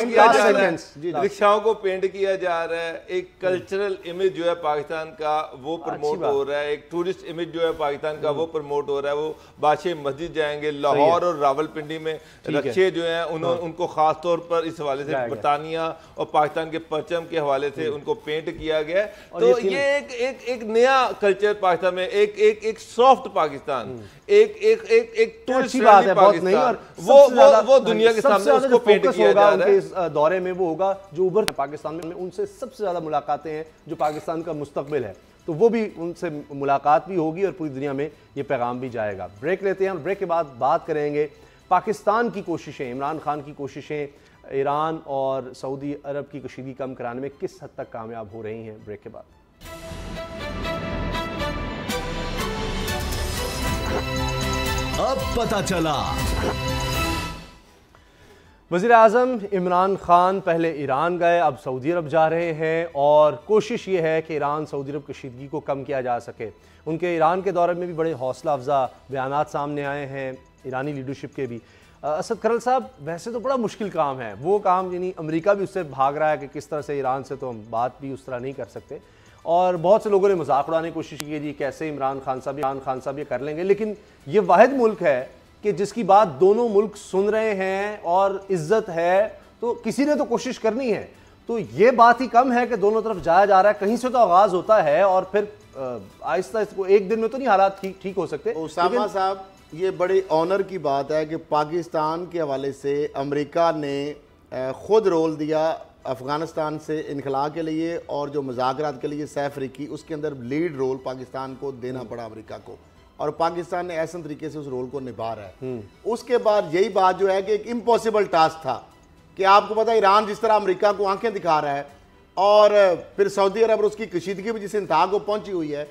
रिक्शाओं को पेंट किया जा रहा है, एक कल्चरल इमेज जो है पाकिस्तान का वो प्रमोट हो रहा है, एक टूरिस्ट इमेज जो है पाकिस्तान का वो प्रमोट हो रहा है। वो बादशाह मस्जिद जाएंगे, लाहौर और रावलपिंडी में रक्षे जो हैं उनको खास तौर पर इस हवाले से बरतानिया और पाकिस्तान के परचम के हवाले से उनको पेंट किया गया। तो ये एक नया कल्चर पाकिस्तान में, एक सॉफ्ट पाकिस्तान, एक टूरिस्ट फ्रेंडली पाकिस्तान, वो दुनिया के सामने उसको पेंट किया जा रहा है। इस दौरे में वो होगा जो उभर पाकिस्तान में उनसे सबसे ज्यादा मुलाकातें हैं, जो पाकिस्तान का मुस्तकबिल है, तो वो भी उनसे मुलाकात भी होगी और पूरी दुनिया में ये पैगाम भी जाएगा। ब्रेक लेते हैं और ब्रेक के बाद बात करेंगे पाकिस्तान की कोशिशें, इमरान खान की कोशिशें ईरान और सऊदी अरब की कशीदगी कम कराने में किस हद तक कामयाब हो रही हैं। ब्रेक के बाद अब पता चला। वज़ीर आज़म इमरान खान पहले ईरान गए, अब सऊदी अरब जा रहे हैं और कोशिश ये है कि ईरान सऊदी अरब कशीदगी को कम किया जा सके। उनके ईरान के दौरे में भी बड़े हौसला अफजा बयानात सामने आए हैं, ईरानी लीडरशिप के भी। असद करल साहब, वैसे तो बड़ा मुश्किल काम है वो काम, यानी अमेरिका भी उससे भाग रहा है कि किस तरह से ईरान से तो हम बात भी उस तरह नहीं कर सकते, और बहुत से लोगों ने मजाक उड़ाने की कोशिश की जी कैसे इमरान खान साहब ये कर लेंगे। लेकिन ये वाहिद मुल्क है कि जिसकी बात दोनों मुल्क सुन रहे हैं और इज्जत है, तो किसी ने तो कोशिश करनी है। तो ये बात ही कम है कि दोनों तरफ जाया जा रहा है, कहीं से तो आगाज होता है और फिर आहिस्ता इसको एक दिन में तो नहीं हालात ठीक हो सकते। उसामा साहब, ये बड़ी ऑनर की बात है कि पाकिस्तान के हवाले से अमेरिका ने खुद रोल दिया अफगानिस्तान से इनखला के लिए, और जो मुज़ाकरात के लिए सैफ अफ्रीदी, उसके अंदर लीड रोल पाकिस्तान को देना पड़ा अमेरिका को, और पाकिस्तान ने ऐसे तरीके से उस रोल को निभा रहा है। उसके बाद यही बात जो है कि एक इम्पॉसिबल टास्क था कि आपको पता है ईरान जिस तरह अमेरिका को आंखें दिखा रहा है, और फिर सऊदी अरब और उसकी कशीदगी भी जिस इंतहा को पहुंची हुई है,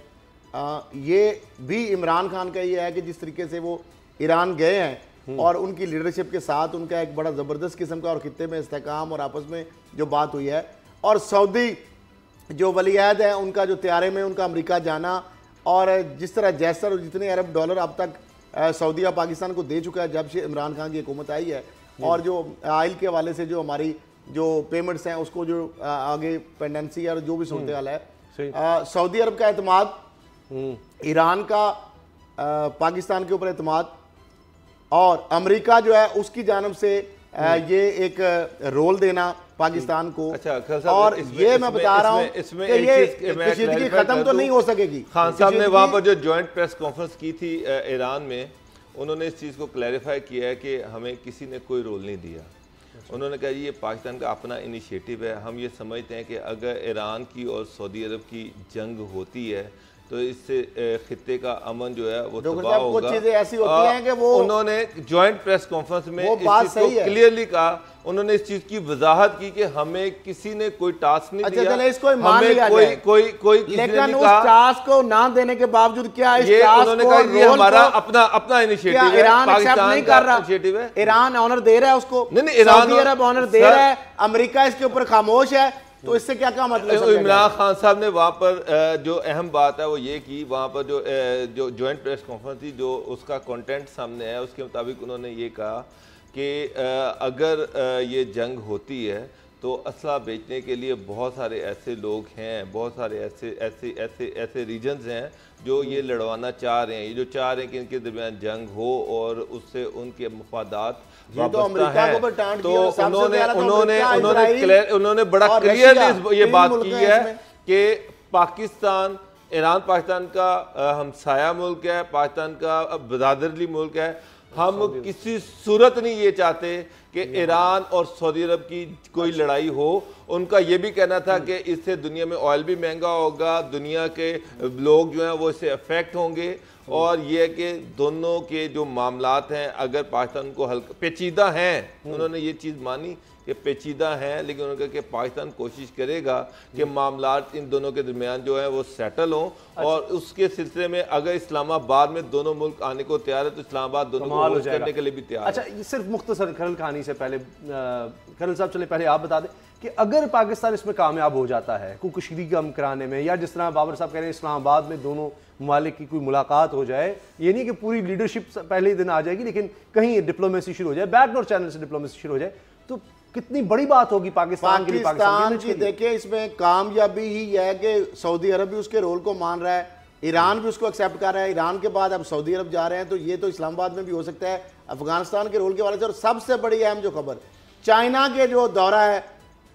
ये भी इमरान खान का ये है कि जिस तरीके से वो ईरान गए हैं और उनकी लीडरशिप के साथ उनका एक बड़ा ज़बरदस्त किस्म का और खित्ते में इस्तेकाम और आपस में जो बात हुई है, और सऊदी जो वलीअहद है उनका जो तैयारे में उनका अमेरिका जाना, और जिस तरह जैसर और जितने अरब डॉलर अब तक सऊदीया पाकिस्तान को दे चुका है जब से इमरान खान की हुकूमत आई है, और जो आयल के हवाले से जो हमारी जो पेमेंट्स हैं उसको जो आगे पेंडेंसी है और जो भी सूरत हाल है, सऊदी अरब का एतमाद, ईरान का पाकिस्तान के ऊपर एतमाद, और अमेरिका जो है उसकी जानब से ये एक रोल देना पाकिस्तान को। अच्छा, और ये मैं बता रहा हूँ कि ये कशीदगी खत्म तो नहीं हो सकेगी। खान साहब ने वहाँ पर जो जॉइंट प्रेस कॉन्फ्रेंस की थी ईरान में, उन्होंने इस चीज़ को क्लैरिफाई किया है कि हमें किसी ने कोई रोल नहीं दिया। उन्होंने कहा ये पाकिस्तान का अपना इनिशिएटिव है। हम ये समझते हैं कि अगर ईरान की और सऊदी अरब की जंग होती है तो इससे खित्ते का अमन जो है वो तबाह होगा। कुछ चीजें ऐसी होती हैं कि वो उन्होंने जॉइंट प्रेस कॉन्फ्रेंस में इस चीज को क्लियरली कहा, उन्होंने इस चीज की वजाहत की कि हमें किसी ने कोई टास्क नहीं दिया, इसको मान लिया जाए, कोई लेकिन उस टास्क को ना देने के बावजूद क्या इस टास्क उन्होंने कहा ये हमारा अपना इनिशिएटिव है, ईरान एक्सेप्ट नहीं कर रहा, इनिशिएटिव है, ईरान ऑनर दे रहा है उसको, नहीं सऊदी अरब ऑनर दे रहा है, अमेरिका इसके ऊपर खामोश है, तो इससे क्या क्या मतलब? इमरान खान साहब ने वहाँ पर जो अहम बात है वो ये की, वहाँ पर जो जॉइंट प्रेस कॉन्फ्रेंस थी, जो उसका कंटेंट सामने है उसके मुताबिक उन्होंने ये कहा कि अगर ये जंग होती है तो असला बेचने के लिए बहुत सारे ऐसे लोग हैं, बहुत सारे ऐसे रीजन्स हैं जो ये लड़वाना चाह रहे हैं, ये जो चाह रहे हैं कि इनके दरमियान जंग हो और उससे उनके मफादात वाबस्ता है। तो उन्होंने बड़ा क्लियरली ये बात की है कि पाकिस्तान, ईरान पाकिस्तान का हमसाया मुल्क है, पाकिस्तान का बरादरली मुल्क है। हम किसी सूरत नहीं ये चाहते कि ईरान और सऊदी अरब की कोई लड़ाई हो। उनका ये भी कहना था कि इससे दुनिया में ऑयल भी महंगा होगा, दुनिया के लोग जो हैं वो इससे अफेक्ट होंगे, और ये कि दोनों के जो मामलात हैं अगर पाकिस्तान को हल्का पेचीदा हैं, उन्होंने ये चीज़ मानी कि पेचीदा हैं, लेकिन उन्होंने कहा कि पाकिस्तान कोशिश करेगा कि मामलात इन दोनों के दरमियान जो है वो सेटल हों। और उसके सिलसिले में अगर इस्लामाबाद में दोनों मुल्क आने को तैयार है तो इस्लामाबाद दोनों को होस्ट करने के लिए भी तैयार है। अच्छा, ये सिर्फ मुख्तसर खरल कहानी से पहले खरल साहब चले पहले आप बता दें कि अगर पाकिस्तान इसमें कामयाब हो जाता है कुकशीरी कम कराने में, या जिस तरह बाबर साहब कह रहे हैं इस्लामाबाद में दोनों ममालिक की कोई मुलाकात हो जाए, ये नहीं कि पूरी लीडरशिप पहले ही दिन आ जाएगी, लेकिन कहीं डिप्लोमेसी शुरू हो जाए, बैकडोर चैनल से डिप्लोमेसी शुरू हो जाए, तो कितनी बड़ी बात होगी पाकिस्तान के लिए। पाकिस्तान की देखिए इसमें कामयाबी ही है कि सऊदी अरब भी उसके रोल को मान रहा है, ईरान भी उसको एक्सेप्ट कर रहा है, ईरान के बाद अब सऊदी अरब जा रहे हैं, तो ये तो इस्लामाबाद में भी हो सकता है अफगानिस्तान के रोल के वाले से। और सबसे बड़ी अहम जो खबर, चाइना के जो दौरा है,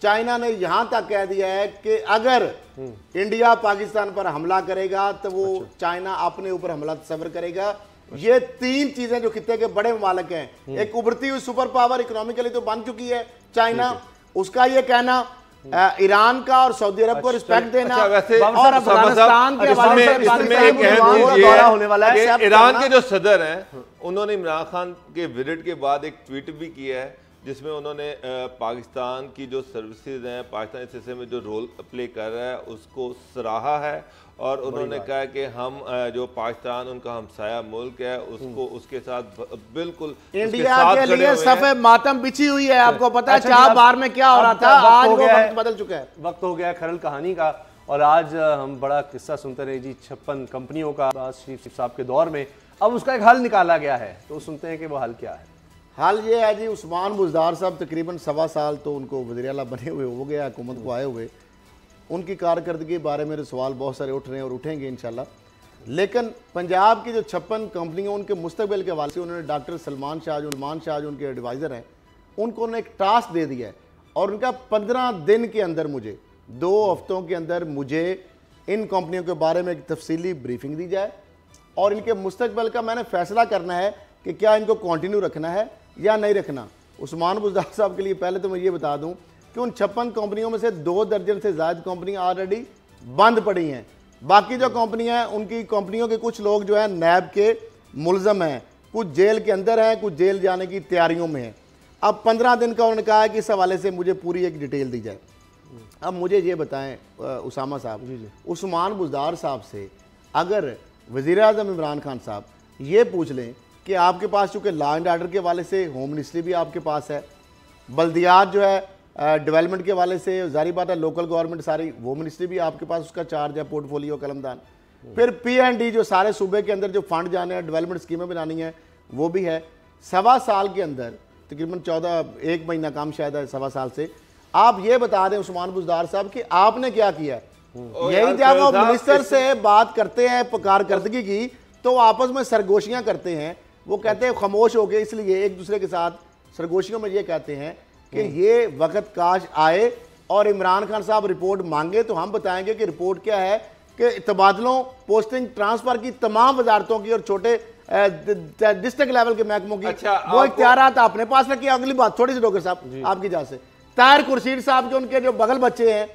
चाइना ने यहां तक कह दिया है कि अगर इंडिया पाकिस्तान पर हमला करेगा तो वो चाइना अपने ऊपर हमला तस्वर करेगा। ये तीन चीजें जो खित्ते के बड़े ममालिक हैं, एक उभरती हुई सुपर पावर इकोनॉमिकली तो बन चुकी है चाइना, उसका ये कहना ईरान का और सऊदी अरब को रिस्पेक्ट देना, और अफगानिस्तान के होने वाला है। ईरान के जो सदर हैं उन्होंने इमरान खान के विजिट के बाद एक ट्वीट भी किया है जिसमें उन्होंने पाकिस्तान की जो सर्विसेज हैं, पाकिस्तान इस हिस्से में जो रोल प्ले कर रहा है उसको सराहा है, और उन्होंने कहा कि हम जो पाकिस्तान उनका हमसाया मुल्क है उसको उसके साथ बिल्कुल इंडिया के लिए सफे मातम बिछी हुई है। आपको पता है 4 बार में क्या हो रहा था, आज वो वक्त बदल चुका है, वक्त हो गया खरल कहानी का। और आज हम बड़ा किस्सा सुनते रहे जी 56 कंपनियों का शरीफ साहब के दौर में, अब उसका एक हल निकाला गया है, तो सुनते हैं कि वो हल क्या है। हाल ये है जी, उस्मान बुज़दार साहब तकरीबन 1.25 साल तो उनको वज़ीर आला बने हुए हो गया, हुकूमत को आए हुए, उनकी कारकर्दगी के बारे में सवाल बहुत सारे उठ रहे हैं और उठेंगे इंशाल्लाह। लेकिन पंजाब की जो 56 कंपनियां, उनके मुस्तकबिल के हवाले से उन्होंने डॉक्टर सलमान शाह जो उनके एडवाइज़र हैं, उनको उन्होंने एक टास्क दे दिया है, और उनका 15 दिन के अंदर, मुझे 2 हफ्तों के अंदर मुझे इन कंपनियों के बारे में एक तफसीली ब्रीफिंग दी जाए, और इनके मुस्तकबिल का मैंने फैसला करना है कि क्या इनको कंटिन्यू रखना है या नहीं रखना। उस्मान बुज़दार साहब के लिए पहले तो मैं ये बता दूं कि उन 56 कंपनियों में से 2 दर्जन से ज़्यादा कंपनियां ऑलरेडी बंद पड़ी हैं। बाकी जो कंपनियां हैं, उनकी कंपनियों के कुछ लोग जो है नैब के मुलजम हैं, कुछ जेल के अंदर हैं, कुछ जेल जाने की तैयारियों में हैं। अब 15 दिन का उन्होंने कहा है कि इस हवाले से मुझे पूरी एक डिटेल दी जाए। अब मुझे ये बताएं उसामा साहब, उस्मान बुज़दार साहब से अगर वज़ीर आज़म इमरान खान साहब ये पूछ लें कि आपके पास चूँकि लॉ एंड ऑर्डर के हवाले से होम मिनिस्ट्री भी आपके पास है, बल्दियात जो है डेवलपमेंट के हवाले से, जारी बात है लोकल गवर्नमेंट सारी, वो मिनिस्ट्री भी आपके पास, उसका चार्ज है पोर्टफोलियो कलमदान, फिर P&D जो सारे सूबे के अंदर जो फंड जाने हैं, डेवलपमेंट स्कीमें बनानी है, वो भी है। 1.25 साल के अंदर तकरीबन 1 महीना काम शायद है 1.25 साल से, आप ये बता दें उस्मान बुज़दार साहब कि आपने क्या किया। यही जब वो मिनिस्टर से बात करते हैं कारकर्दगी की, तो आपस में सरगोशियां करते हैं, वो कहते हैं खामोश हो गए, इसलिए एक दूसरे के साथ सरगोशियों में ये कहते हैं कि ये वक्त काश आए और इमरान खान साहब रिपोर्ट मांगे तो हम बताएंगे कि रिपोर्ट क्या है, कि तबादलों, पोस्टिंग, ट्रांसफर की तमाम वजारतों की और छोटे डिस्ट्रिक्ट लेवल के महकमों की वो इख्तियारात आपने पास रखी। अगली बात थोड़ी सी डॉक्टर साहब आपकी इजाज़त से, ताहिर खुर्शीद साहब जो उनके जो बगल बच्चे हैं,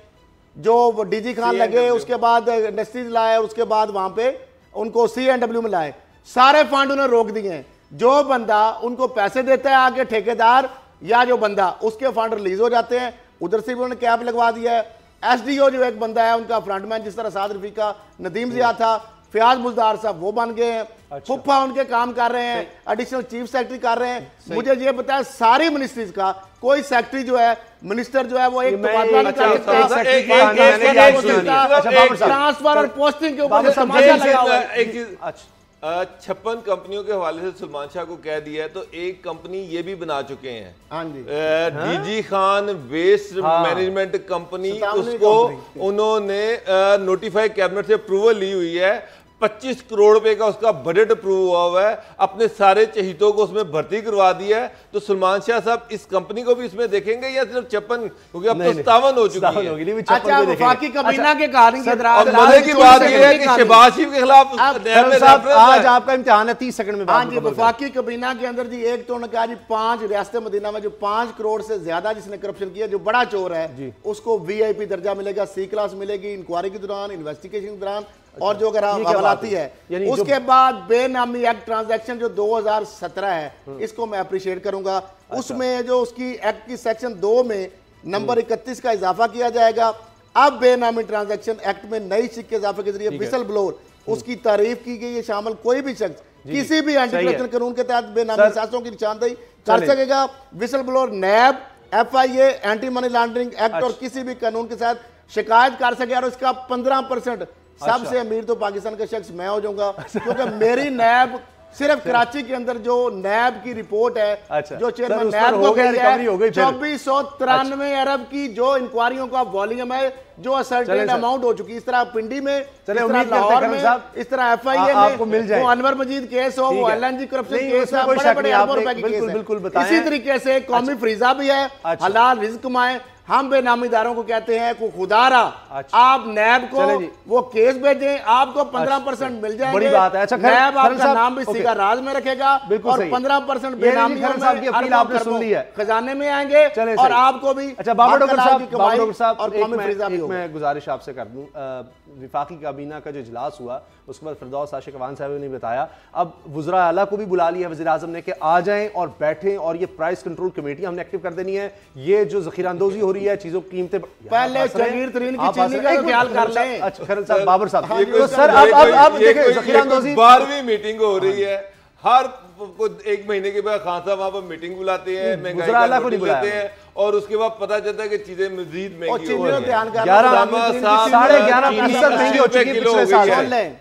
जो DG खान लगे, उसके बाद इंडस्ट्रीज लाए, उसके बाद वहां पे उनको C&W में लाए, सारे फंड उन्होंने रोक दिए हैं। जो बंदा उनको पैसे देता है आगे ठेकेदार या जो बंदा, उसके फंड रिलीज हो जाते हैं, उधर से भी उन्होंने कैप लगवा दिया है। SDO जो एक बंदा है उनका फ्रंटमैन, जिस तरह साद रफीका, नदीम जिया था, फयाज बुज़दार साहब वो बन गए हैं, फुप्पा उनके काम कर रहे हैं, एडिशनल चीफ सेक्रेटरी कर रहे हैं। मुझे ये बताया सारी मिनिस्ट्रीज का कोई सेक्रेटरी जो है, मिनिस्टर जो है, वो एक तबादला नहीं कर सकता, ट्रांसफर और पोस्टिंग के ऊपर समस्या लगा हुआ है। 56 कंपनियों के हवाले से सलमान शाह को कह दिया है, तो एक कंपनी ये भी बना चुके हैं, DG Khan waste management company, उसको उन्होंने नोटिफाई कैबिनेट से अप्रूवल ली हुई है, 25 करोड़ रुपए का उसका बजट अप्रूव हुआ हुआ है, अपने सारे चहीतों को उसमें भर्ती करवा दिया है। तो सलमान शाह साहब इस कंपनी को भी इसमें देखेंगे या सिर्फ 56, क्योंकि अब तो 57 हो चुकी है। अच्छा, वफाकी कबीना के कहानी के मजे की बात यह है कि शहबाज शरीफ के खिलाफ आज आपका इम्तिहान है, 30 सेकंड में। हाँ जी, वफाकी कबीना के अंदर जी एक तो उन्होंने कहा जी 5 रियासत मदीना में जो 5 करोड़ से ज्यादा जिसने करप्शन किया, जो बड़ा चोर है, उसको VIP दर्जा मिलेगा, C क्लास मिलेगी इंक्वायरी के दौरान, इन्वेस्टिगेशन के दौरान, और जो अगर हवालाती है। उसके बाद बेनामी एक्ट ट्रांजैक्शन जो 2017 है, इसको मैं अप्रिशिएट करूंगा। उसमें जो उसकी एक्ट की सेक्शन 2 में नंबर 31 का इजाफा किया जाएगा। अब बेनामी ट्रांजैक्शन एक्ट में नई शिक के इजाफे के जरिए विसल ब्लोअर, उसकी तारीफ की गई है, शामिल कोई भी शख्स किसी भी एंटी करप्शन कानून के तहत बेनामी साजिशों की निशानदेही कर सकेगा। विसल ब्लोअर नैब FIA anti money laundering act और किसी भी कानून के साथ शिकायत कर सके और उसका 15% सबसे अमीर तो पाकिस्तान का शख्स मैं हो जाऊंगा, क्योंकि मेरी नैब सिर्फ कराची के अंदर जो नैब की रिपोर्ट है, जो चेयरमैन नैब को गई है 2493 अरब की जो इंक्वायरियों का वॉल्यूम है, जो असर्टेन अमाउंट हो चुकी है। इस तरह पिंडी में, इस तरह लाहौर में, इस तरह FIA में, वो अनवर मजीद केस हो, वो LNG करप्शन केस है, बड़े बड़े अरबों रुपए के केस है। इसी तरीके से कौमी फ्रीजा भी है, हलाल रिज्क कमाए। हम बेनामीदारों को कहते हैं को खुदारा आप नैब को वो केस भेजें, आपको 15% मिल जाएंगे। बड़ी बात है। अच्छा, नैब आपका नाम भी इसी का राज में रखेगा और 15% बेनामियों में आपने सुन ली है खजाने में आएंगे और आपको भी। अच्छा बाबर डॉक्टर साहब और मैं गुजारिश आपसे कर दूं, विफाकी काबीना का जो इजलास हुआ उसके बाद फिरदौस आशिक अवान साहब ने बताया अब वज़रा आला को भी बुला लिया वज़ीर आज़म ने कि आ जाएं और बैठें और ये प्राइस कंट्रोल कमेटी हमने एक्टिव कर देनी है। ये जो ज़ख़ीरा अंदोज़ी हो रही है, चीज़ों की कीमतें पहले जगीर तरीन की चीनी का ख्याल कर लें। अच्छा खैर साहब, बाबर साहब तो सर अब देखिए ज़ख़ीरा अंदोज़ी 12वीं मीटिंग हो रही है, हर एक महीने के बाद खान साहब वहां पर मीटिंग बुलाते हैं, महंगाई को नहीं बुलाते हैं और उसके बाद पता चलता है कि चीजें मजीद महंगी हो रही हैं।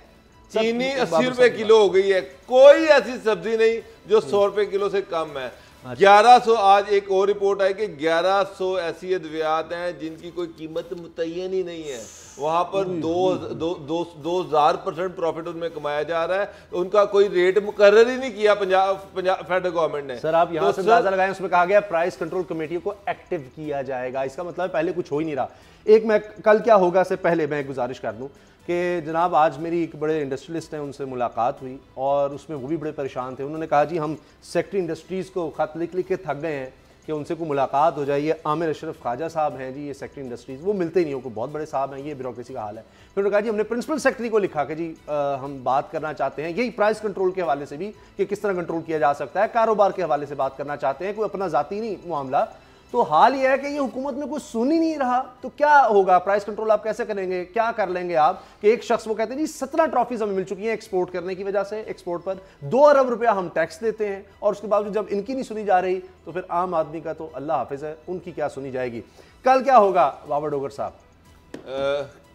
चीनी 80 रुपए किलो हो गई है, कोई ऐसी सब्जी नहीं जो 100 रुपए किलो से कम है। 1100 आज एक और रिपोर्ट आई कि 1100 ऐसी अद्वियात हैं जिनकी कोई कीमत मुतय्यन ही नहीं है, वहां पर 2000% प्रॉफिट उनमें कमाया जा रहा है, उनका कोई रेट मुकर्रर ही नहीं किया पंजाब फेडरल गवर्नमेंट ने। सर आप यहां से अंदाजा लगाएं, उसमें कहा गया प्राइस कंट्रोल कमेटी को एक्टिव किया जाएगा, इसका मतलब पहले कुछ हो ही नहीं रहा। एक मैं कल क्या होगा से पहले मैं गुजारिश कर दूं कि जनाब आज मेरी एक बड़े इंडस्ट्रियलिस्ट हैं उनसे मुलाकात हुई और उसमें वो भी बड़े परेशान थे। उन्होंने कहा जी हम सेक्रेटरी इंडस्ट्रीज़ को ख़त लिख के थक गए हैं कि उनसे कोई मुलाकात हो जाए। ये आमिर अशरफ ख्वाजा साहब हैं जी, ये सेक्रेटरी इंडस्ट्रीज़, वो मिलते ही नहीं हो, कोई बहुत बड़े साहब हैं, ये ब्यूरोक्रेसी का हाल है। फिर उन्होंने कहा जी हमने प्रिंसिपल सेक्रेटरी को लिखा कि जी हम बात करना चाहते हैं यही प्राइस कंट्रोल के हवाले से भी कि किस तरह कंट्रोल किया जा सकता है, कारोबार के हवाले से बात करना चाहते हैं, कोई अपना ज़ाती नहीं मामला। तो हाल ये है कि ये हुकूमत में कुछ सुन ही नहीं रहा, तो क्या होगा? प्राइस कंट्रोल आप कैसे करेंगे, क्या कर लेंगे आप? कि एक शख्स वो कहते हैं जी 17 ट्रॉफीज हमें मिल चुकी हैं एक्सपोर्ट करने की वजह से, एक्सपोर्ट पर 2 अरब रुपया हम टैक्स देते हैं और उसके बावजूद जब इनकी नहीं सुनी जा रही तो फिर आम आदमी का तो अल्लाह हाफिज है, उनकी क्या सुनी जाएगी? कल क्या होगा बाबर डोगर साहब?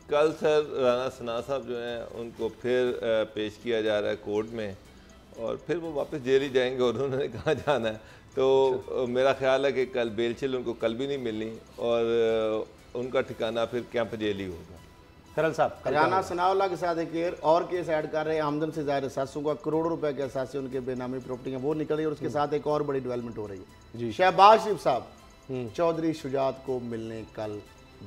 कल सर राना सना साहब जो हैं उनको फिर पेश किया जा रहा है कोर्ट में और फिर वो वापस जेल ही जाएंगे और उन्होंने कहाँ जाना है। तो मेरा ख्याल है कि कल बेल छिल उनको कल भी नहीं मिलनी और उनका ठिकाना फिर कैंप जेल ही होगा। खरल साहब राना सनाउल्लाह के साथ एक और केस ऐड कर रहे हैं, आमदन से ज़ाहिर असासों का करोड़ों रुपए के असास से उनके बेनामी प्रॉपर्टी हैं वो निकली और उसके साथ एक और बड़ी डेवलपमेंट हो रही है जी। शहबाज शरीफ साहब चौधरी शुजात को मिलने कल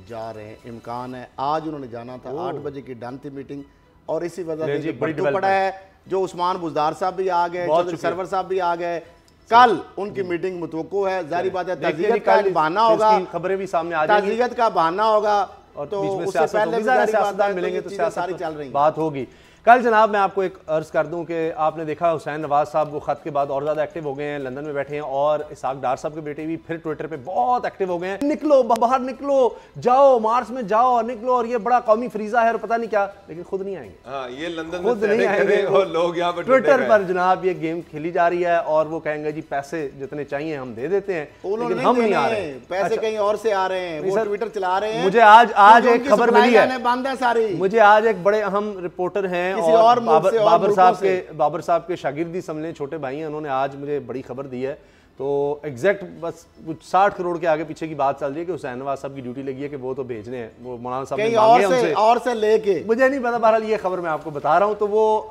जा रहे हैं, इम्कान है आज उन्होंने जाना था, 8 बजे की डन थी मीटिंग और इसी वजह से बड़ी पड़ा है। जो उस्मान बुजदार साहब भी आ गए, चौधरी सरवर साहब भी आ गए, कल उनकी मीटिंग मुतवक्को है। जाहिर बात है ताज़ियत का बहाना होगा, खबरें भी सामने आ जाएंगी, ताज़ियत का बहाना होगा और तो उससे पहले सियासतदान मिलेंगे तो सियासत सारी चल रही बात होगी। कल जनाब मैं आपको एक अर्ज कर दूं कि आपने देखा हुसैन नवाज साहब वो खत के बाद और ज़्यादा एक्टिव हो गए हैं, लंदन में बैठे हैं और इसाक डार साहब के बेटे भी फिर ट्विटर पे बहुत एक्टिव हो गए हैं, निकलो बाहर निकलो, जाओ मार्च में जाओ, निकलो और ये बड़ा कौमी फ्रीजा है और पता नहीं क्या, लेकिन खुद नहीं आएंगे। हाँ, ये लंदन खुद नहीं आएंगे और लोग यहाँ पर ट्विटर पर जनाब ये गेम खेली जा रही है और वो कहेंगे जी पैसे जितने चाहिए हम दे देते हैं, लेकिन हम नहीं आ रहे, पैसे कहीं और से आ रहे हैं, वो ट्विटर चला रहे हैं। मुझे आज एक खबर मिली है, बंद है सारी। मुझे आज एक बड़े अहम रिपोर्टर हैं और बाबर साहब के शागिर्दी समझे छोटे भाई हैं, उन्होंने आज मुझे बड़ी खबर दी है। तो एग्जैक्ट बस कुछ 60 करोड़ के आगे पीछे की बात चल रही है कि हुसैन नवाज साहब की ड्यूटी लगी है कि वो तो भेजने हैं, वो मौलाना साहब ने मांगे हमसे और से लेके, मुझे नहीं पता, बहरहाल ये खबर मैं आपको बता रहा हूं। तो वो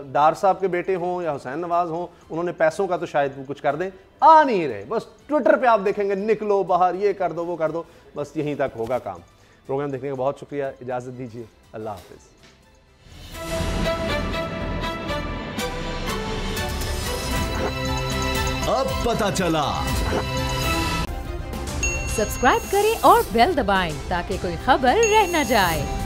डार साहब के बेटे हों या हुसैन नवाज हों, उन्होंने पैसों का तो शायद वो कुछ कर दें, आ नहीं रहे, बस ट्विटर पर आप देखेंगे निकलो बाहर, ये कर दो वो कर दो, बस यहीं तक होगा काम। प्रोग्राम देखने का बहुत शुक्रिया, इजाजत दीजिए, अल्लाह हाफिज। अब पता चला। सब्सक्राइब करें और बेल दबाएं ताकि कोई खबर रह न जाए।